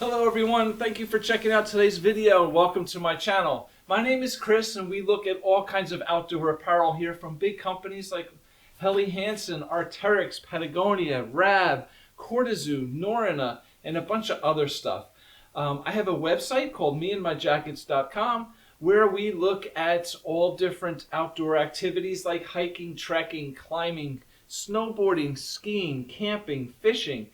Hello everyone, thank you for checking out today's video and welcome to my channel. My name is Chris and we look at all kinds of outdoor apparel here from big companies like Helly Hansen, Arc'teryx, Patagonia, Rab, Cortezoo, Norrøna, and a bunch of other stuff. I have a website called meandmyjackets.com where we look at all different outdoor activities like hiking, trekking, climbing, snowboarding, skiing, camping, fishing,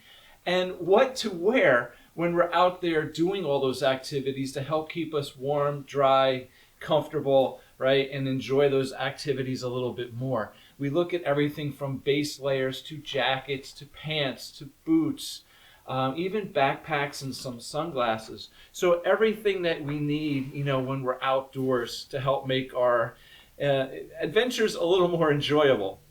and what to wear when we're out there doing all those activities to help keep us warm, dry, comfortable, right, and enjoy those activities a little bit more. We look at everything from base layers to jackets to pants to boots, even backpacks and some sunglasses. So everything that we need, when we're outdoors to help make our adventures a little more enjoyable.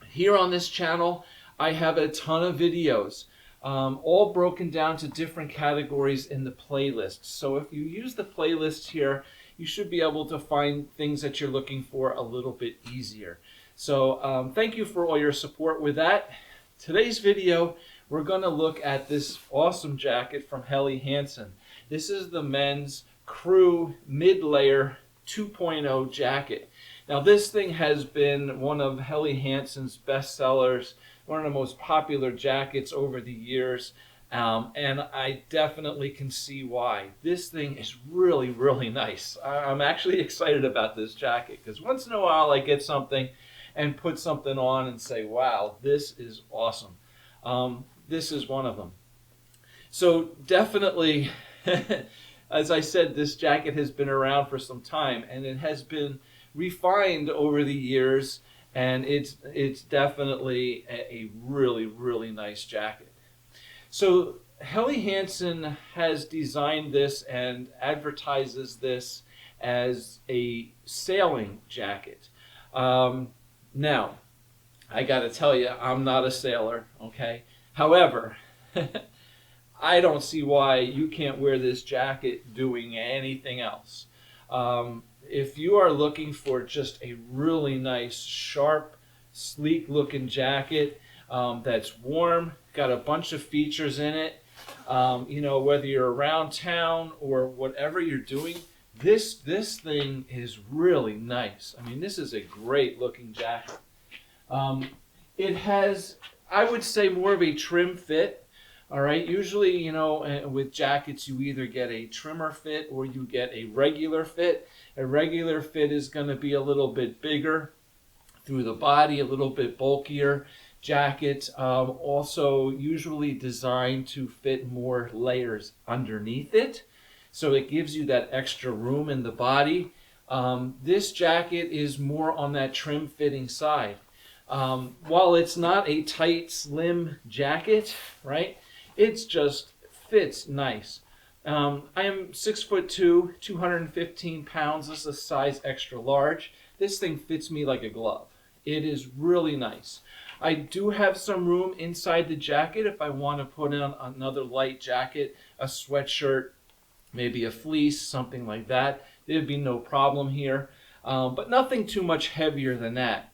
Here on this channel, I have a ton of videos. All broken down to different categories in the playlist. So if you use the playlist here, you should be able to find things that you're looking for a little bit easier. So thank you for all your support with that. Today's video, we're going to look at this awesome jacket from Helly Hansen. This is the men's crew mid-layer 2.0 jacket. Now this thing has been one of Helly Hansen's best sellers, one of the most popular jackets over the years, and I definitely can see why. This thing is really, really nice. I'm actually excited about this jacket because once in a while I get something and put something on and say, wow, this is awesome. This is one of them. So definitely, as I said, this jacket has been around for some time and it has been refined over the years. And it's definitely a really, really nice jacket. So Helly Hansen has designed this and advertises this as a sailing jacket. Now, I got to tell you, I'm not a sailor, okay? However, I don't see why you can't wear this jacket doing anything else. If you are looking for just a really nice, sharp, sleek looking jacket that's warm, got a bunch of features in it, whether you're around town or whatever you're doing, this thing is really nice. I mean, this is a great looking jacket. It has, I would say, more of a trim fit. All right, usually, with jackets, you either get a trimmer fit or you get a regular fit. A regular fit is going to be a little bit bigger through the body, a little bit bulkier jacket. Also, usually designed to fit more layers underneath it. So it gives you that extra room in the body. This jacket is more on that trim fitting side. While it's not a tight, slim jacket, right? It just fits nice. I am 6'2", 215 pounds. This is a size extra large. This thing fits me like a glove. It is really nice. I do have some room inside the jacket if I want to put in another light jacket, a sweatshirt, maybe a fleece, something like that. There'd be no problem here, but nothing too much heavier than that.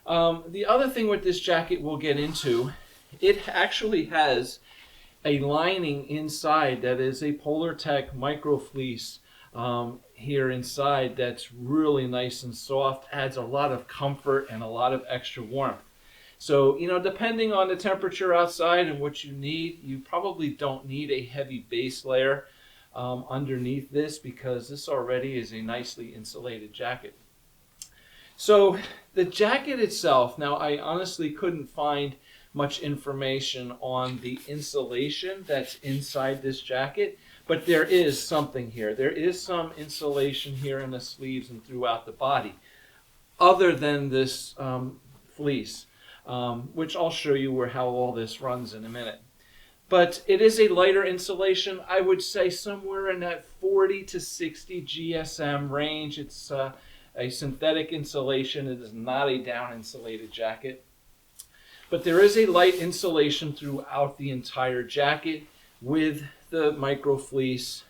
The other thing with this jacket we'll get into, it actually has a lining inside that is a Polartec micro fleece here inside that's really nice and soft, adds a lot of comfort and a lot of extra warmth. So, depending on the temperature outside and what you need, you probably don't need a heavy base layer underneath this because this already is a nicely insulated jacket. So the jacket itself, now I honestly couldn't find much information on the insulation that's inside this jacket, but there is something here. There is some insulation here in the sleeves and throughout the body, other than this fleece, which I'll show you how all this runs in a minute. But it is a lighter insulation. I would say somewhere in that 40 to 60 GSM range. It's a synthetic insulation. It is not a down insulated jacket. But there is a light insulation throughout the entire jacket with the micro fleece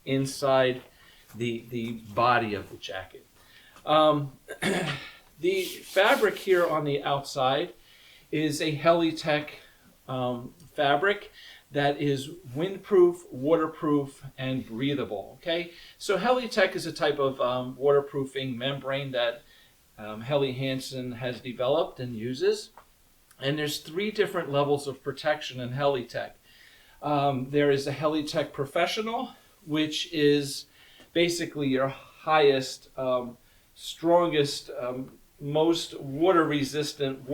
inside the body of the jacket. The fabric here on the outside is a Helly fabric. that is windproof, waterproof, and breathable. Okay, so HeliTech is a type of waterproofing membrane that Helly Hansen has developed and uses. And there's 3 different levels of protection in HeliTech. There is a HeliTech Professional, which is basically your highest, strongest, most water-resistant,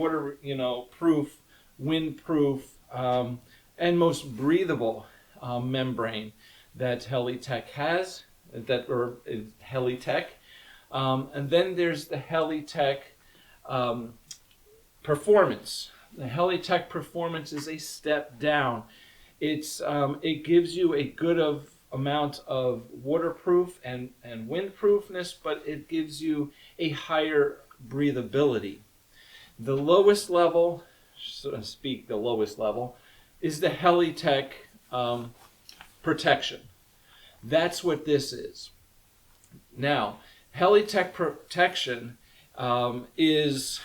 proof, windproof, and most breathable membrane that HeliTech has, or HeliTech. And then there's the HeliTech Performance. The HeliTech Performance is a step down. It gives you a good amount of waterproof and windproofness, but it gives you a higher breathability. The lowest level, so to speak, the lowest level, is the HeliTech Protection. That's what this is. Now, HeliTech Protection is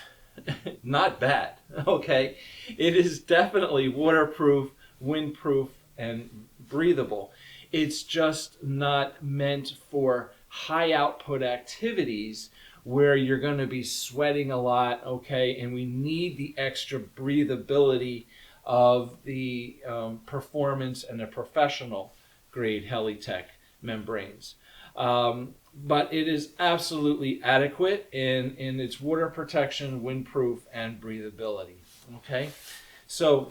not bad, okay? It is definitely waterproof, windproof, and breathable. It's just not meant for high output activities where you're going to be sweating a lot, okay? And we need the extra breathability of the performance and the professional grade HeliTech membranes. But it is absolutely adequate in its water protection, windproof, and breathability. Okay, so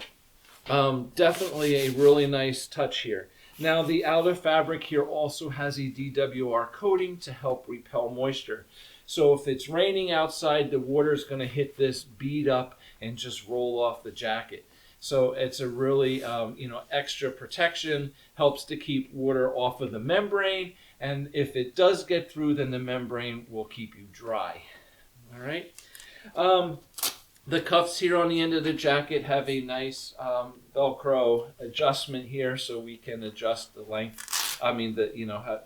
definitely a really nice touch here. Now the outer fabric here also has a DWR coating to help repel moisture. So if it's raining outside, the water is going to hit this, bead up, and just roll off the jacket. So it's a really extra protection, helps to keep water off of the membrane. And if it does get through, then the membrane will keep you dry. All right. The cuffs here on the end of the jacket have a nice Velcro adjustment here, so we can adjust the length. How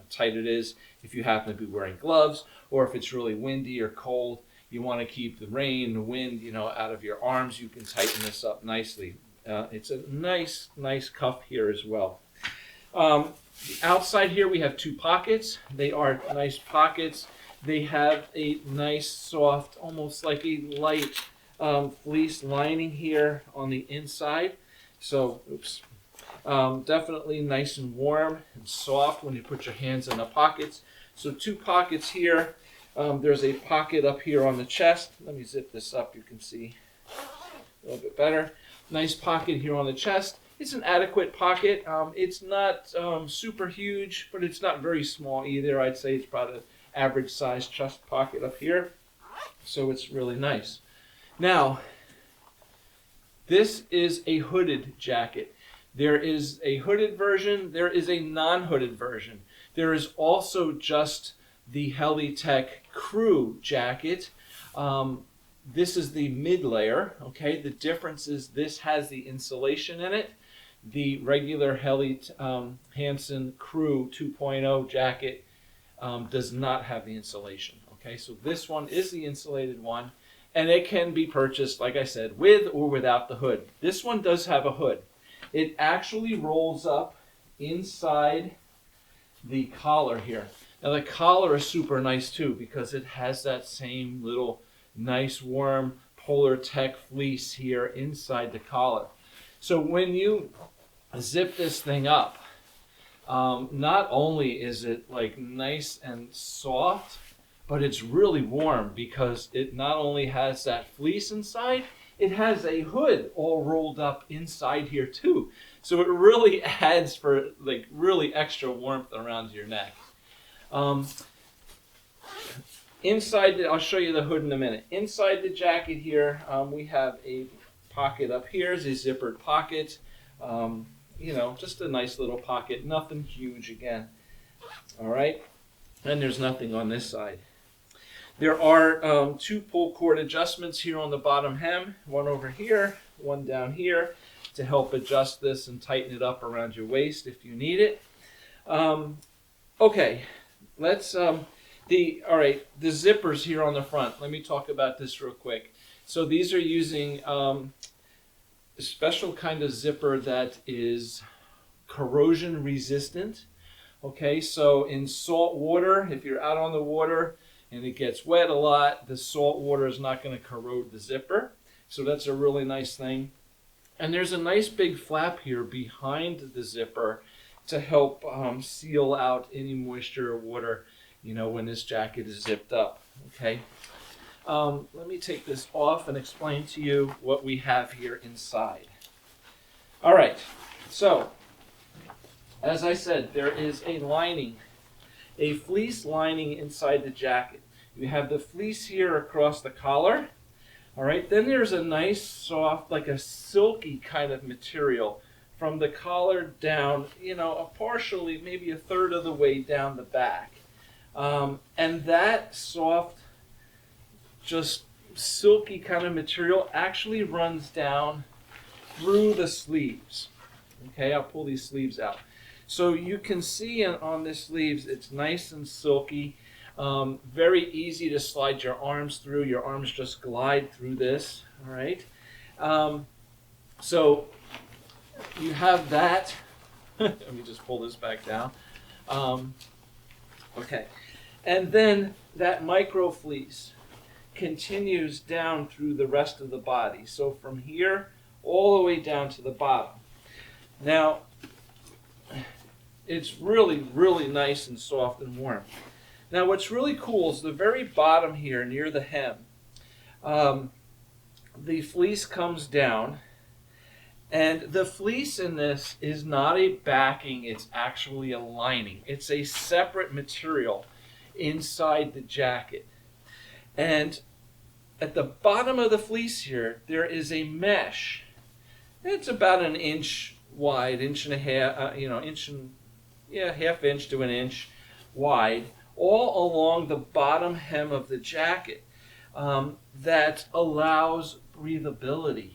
tight it is if you happen to be wearing gloves, or if it's really windy or cold, you want to keep the rain, the wind, out of your arms. You can tighten this up nicely. It's a nice cuff here as well. Outside here we have 2 pockets. They are nice pockets. They have a nice soft, almost like a light fleece lining here on the inside. So, definitely nice and warm and soft when you put your hands in the pockets. So 2 pockets here. There's a pocket up here on the chest. Let me zip this up, you can see a little bit better. Nice pocket here on the chest. It's an adequate pocket. It's not super huge, but it's not very small either. I'd say it's about an average size chest pocket up here. So it's really nice. Now, this is a hooded jacket. There is a hooded version. There is a non-hooded version. There is also just the HeliTech Crew jacket. This is the mid layer, okay? The difference is this has the insulation in it. The regular Helly Hansen Crew 2.0 jacket does not have the insulation, okay? So this one is the insulated one, and it can be purchased, like I said, with or without the hood. This one does have a hood. It actually rolls up inside the collar here. Now the collar is super nice too because it has that same little nice warm Polar Tech fleece here inside the collar. So when you zip this thing up, not only is it like nice and soft, but it's really warm because it not only has that fleece inside, it has a hood all rolled up inside here too. So it really adds for like really extra warmth around your neck. Inside, I'll show you the hood in a minute. Inside the jacket here, we have a pocket up here. It's a zippered pocket. Just a nice little pocket. Nothing huge again. All right? And there's nothing on this side. There are 2 pull cord adjustments here on the bottom hem. One over here, one down here to help adjust this and tighten it up around your waist if you need it. Okay, let's... the zippers here on the front. Let me talk about this real quick. So these are using a special kind of zipper that is corrosion resistant. Okay, so in salt water, if you're out on the water and it gets wet a lot, the salt water is not going to corrode the zipper. So that's a really nice thing. And there's a nice big flap here behind the zipper to help seal out any moisture or water, when this jacket is zipped up. Okay. Let me take this off and explain to you what we have here inside. All right. So, as I said, there is a lining, a fleece lining inside the jacket. You have the fleece here across the collar. All right, then there's a nice soft, like a silky kind of material from the collar down, partially, maybe a third of the way down the back. And that soft, just silky kind of material actually runs down through the sleeves. Okay, I'll pull these sleeves out. So you can see on the sleeves, it's nice and silky. Very easy to slide your arms through. Your arms just glide through this, all right? So you have that. Let me just pull this back down. Okay. And then that micro fleece continues down through the rest of the body. So from here all the way down to the bottom. Now, it's really, really nice and soft and warm. Now, what's really cool is the very bottom here near the hem. The fleece comes down, and the fleece in this is not a backing, it's actually a lining. It's a separate material inside the jacket. And at the bottom of the fleece here, there is a mesh. It's about an inch wide, inch and a half, half inch to an inch wide, all along the bottom hem of the jacket, that allows breathability.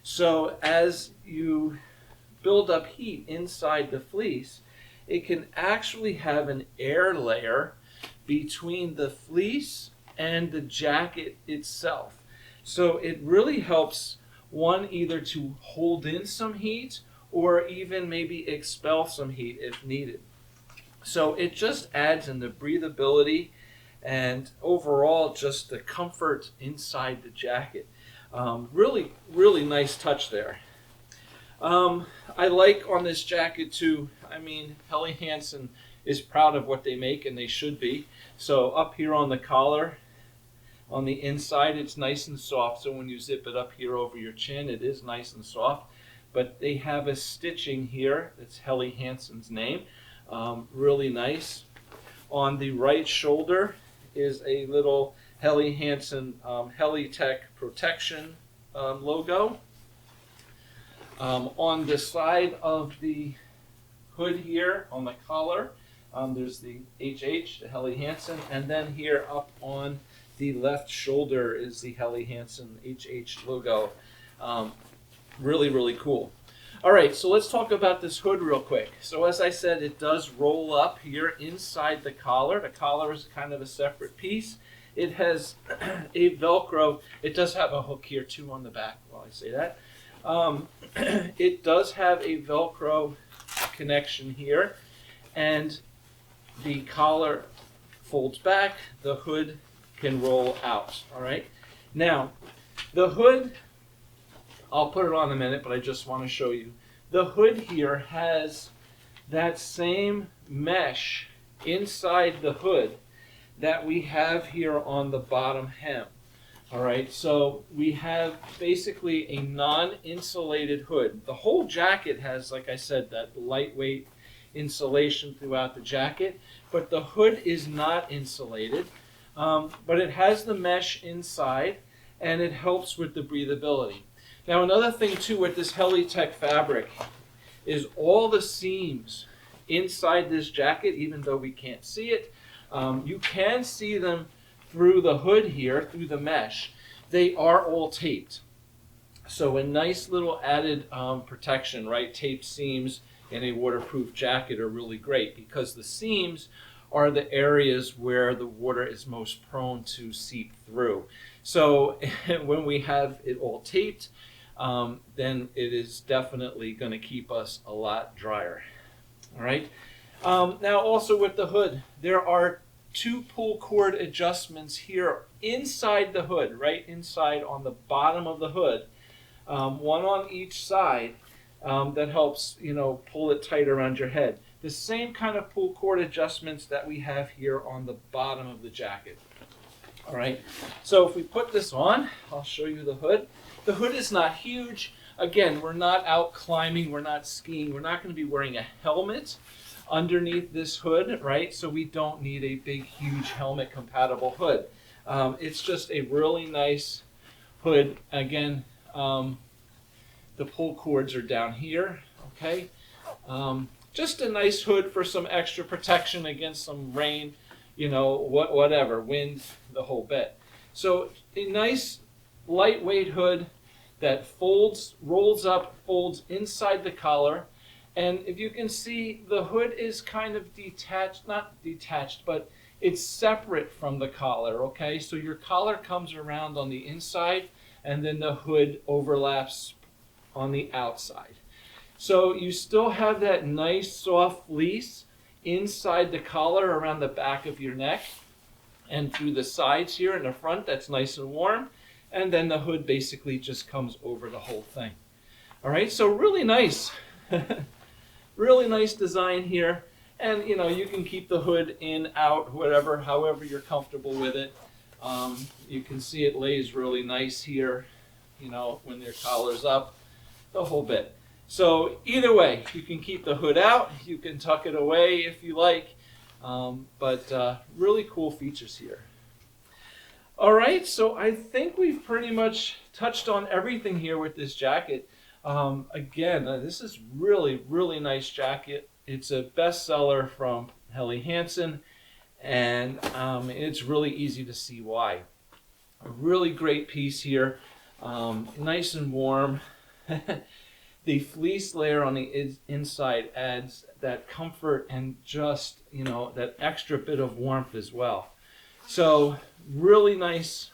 So as you build up heat inside the fleece, it can actually have an air layer between the fleece and the jacket itself. So it really helps one either to hold in some heat or even maybe expel some heat if needed. So it just adds in the breathability and overall just the comfort inside the jacket. Really, really nice touch there. I like on this jacket too, Helly Hansen is proud of what they make, and they should be. So up here on the collar, on the inside, it's nice and soft. So when you zip it up here over your chin, it is nice and soft. But they have a stitching here. That's Helly Hansen's name. Really nice. On the right shoulder is a little Helly Hansen Helly Tech protection logo. On the side of the hood here, on the collar, there's the HH, the Helly Hansen, and then here up on the left shoulder is the Helly Hansen HH logo. Really, really cool. All right, so let's talk about this hood real quick. So as I said, it does roll up here inside the collar. The collar is kind of a separate piece. It has a Velcro. It does have a hook here too on the back while I say that. It does have a Velcro connection here, and the collar folds back. The hood can roll out. All right. Now, the hood, I'll put it on in a minute, but I just want to show you. The hood here has that same mesh inside the hood that we have here on the bottom hem. All right, so we have basically a non-insulated hood. The whole jacket has, like I said, that lightweight insulation throughout the jacket, but the hood is not insulated, but it has the mesh inside, and it helps with the breathability. Now, another thing too with this Helly Tech fabric is all the seams inside this jacket, even though we can't see it, you can see them through the hood here, through the mesh. They are all taped. So a nice little added protection, right? Taped seams in a waterproof jacket are really great because the seams are the areas where the water is most prone to seep through. So when we have it all taped, then it is definitely going to keep us a lot drier. All right. Now also with the hood, there are two pull cord adjustments here inside the hood, right inside on the bottom of the hood, one on each side, that helps, pull it tight around your head. The same kind of pull cord adjustments that we have here on the bottom of the jacket. All right, so if we put this on, I'll show you the hood. The hood is not huge. Again, we're not out climbing, we're not skiing, we're not going to be wearing a helmet underneath this hood, right? So we don't need a big, huge helmet compatible hood. It's just a really nice hood. Again, the pull cords are down here, okay? Just a nice hood for some extra protection against some rain, whatever, wind, the whole bit. So a nice lightweight hood that rolls up, folds inside the collar. And if you can see, the hood is kind of detached, not detached, but it's separate from the collar, okay? So your collar comes around on the inside, and then the hood overlaps on the outside. So you still have that nice soft fleece inside the collar around the back of your neck and through the sides here in the front. That's nice and warm. And then the hood basically just comes over the whole thing. All right, so really nice. Really nice design here. And you can keep the hood in, out, whatever, however you're comfortable with it. You can see it lays really nice here, when your collar's up, the whole bit. So either way, you can keep the hood out, you can tuck it away if you like, but really cool features here. All right, so I think we've pretty much touched on everything here with this jacket. Again, this is really, really nice jacket. It's a bestseller from Helly Hansen, and it's really easy to see why. A really great piece here, nice and warm. The fleece layer on the inside adds that comfort and just, that extra bit of warmth as well. So really nice,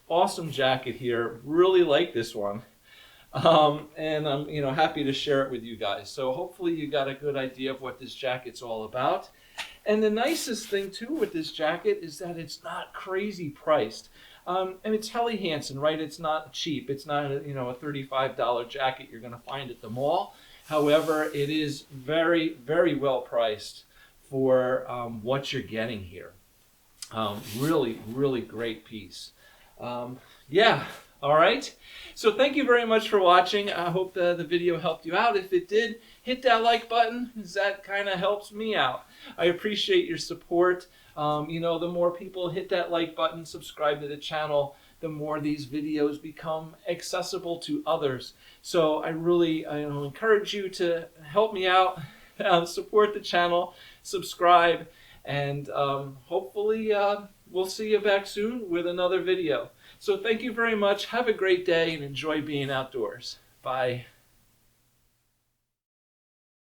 awesome jacket here. Really like this one. And I'm happy to share it with you guys. So hopefully you got a good idea of what this jacket's all about. And the nicest thing too with this jacket is that it's not crazy priced. And it's Helly Hansen, right? It's not cheap. It's not a $35 jacket you're going to find at the mall. However, it is very, very well priced for what you're getting here. Really, really great piece. Yeah. All right. So thank you very much for watching. I hope the video helped you out. If it did, hit that like button, because that kind of helps me out. I appreciate your support. The more people hit that like button, subscribe to the channel, the more these videos become accessible to others. So I really encourage you to help me out, support the channel, subscribe, and hopefully we'll see you back soon with another video. So thank you very much. Have a great day and enjoy being outdoors. Bye.